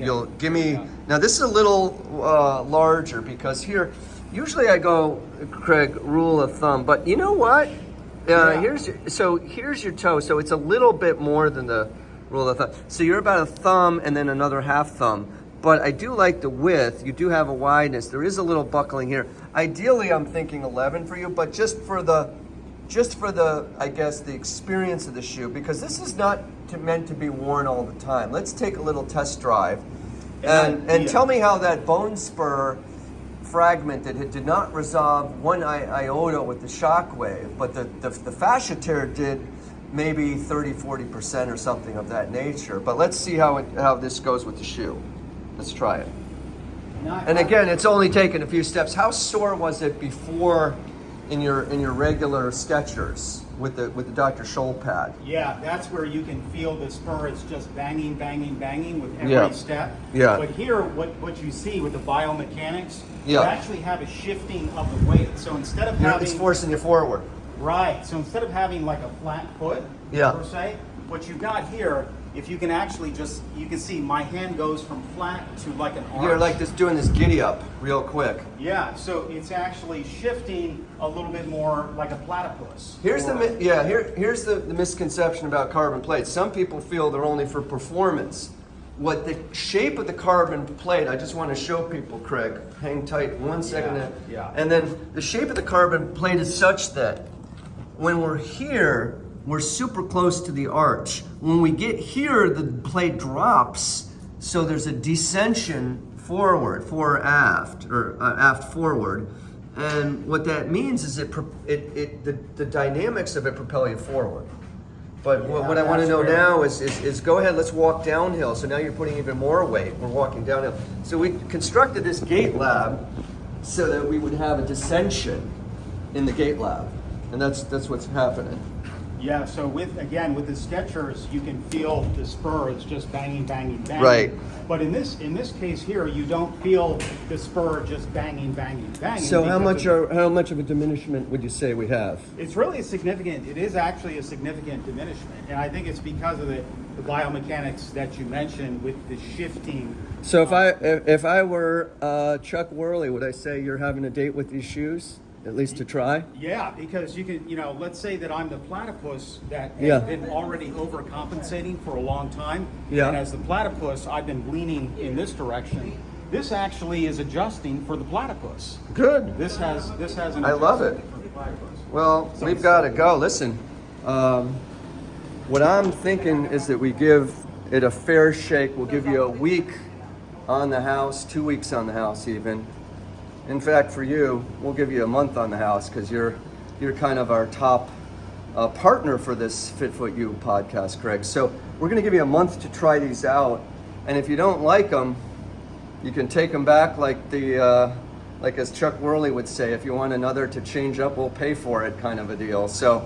you'll give me, now this is a little larger because here, usually I go, Craig, rule of thumb, but you know what? Here's your toe, so it's a little bit more than the rule of thumb. So you're about a thumb and then another half thumb. But I do like the width. You do have a wideness. There is a little buckling here. Ideally, I'm thinking 11 for you, but just for the, I guess, the experience of the shoe, because this is not meant to be worn all the time. Let's take a little test drive, and tell me how that bone spur fragment that it did not resolve one iota with the shock wave, but the fascia tear did maybe 30-40% or something of that nature. But let's see how this goes with the shoe. Let's try it. And again, it's only taken a few steps. How sore was it before in your regular Skechers with the Dr. Scholl pad? Yeah, that's where you can feel the spur. It's just banging, banging, banging with every step. Yeah. But here, what you see with the biomechanics, Yeah. you actually have a shifting of the weight. So instead of having, it's forcing you forward. right. So instead of having like a flat foot, per se, what you've got here, if you can actually just, you can see my hand goes from flat to like an arch. You're like doing this giddy up real quick. Yeah, so it's actually shifting a little bit more like a platypus. Here's here's the misconception about carbon plates. Some people feel they're only for performance. What the shape of the carbon plate, I just want to show people, Craig, hang tight 1 second. And then the shape of the carbon plate is such that when we're here, we're super close to the arch. When we get here, the plate drops, so there's a descension forward, aft, or aft forward. And what that means is the dynamics of it propel you forward. But what I want to know now is go ahead, let's walk downhill. So now you're putting even more weight. We're walking downhill. So we constructed this gait lab so that we would have a descension in the gait lab. And that's what's happening. Yeah, so with the Skechers, you can feel the spur. It's just banging, banging, banging. Right. But in this case here, you don't feel the spur just banging, banging, banging. So how much of a diminishment would you say we have? It's really significant. It is actually a significant diminishment, and I think it's because of the biomechanics that you mentioned with the shifting. So if I were Chuck Worley, would I say you're having a date with these shoes? At least to try? Yeah, because you can, let's say that I'm the platypus that has been already overcompensating for a long time. Yeah. And as the platypus, I've been leaning in this direction. This actually is adjusting for the platypus. Good. This has an I love it. adjustment for the platypus. Well, so we've got to go. Listen, what I'm thinking is that we give it a fair shake. We'll give you a week on the house, 2 weeks on the house even. In fact, for you, we'll give you a month on the house because you're kind of our top partner for this Fit Foot You podcast, Craig. So we're going to give you a month to try these out, and if you don't like them, you can take them back like as Chuck Worley would say, if you want another to change up, we'll pay for it, kind of a deal. So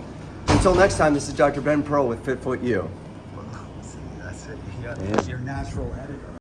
until next time, this is Dr. Ben Pearl with Fit Foot You. See, that's it. You're your natural editor.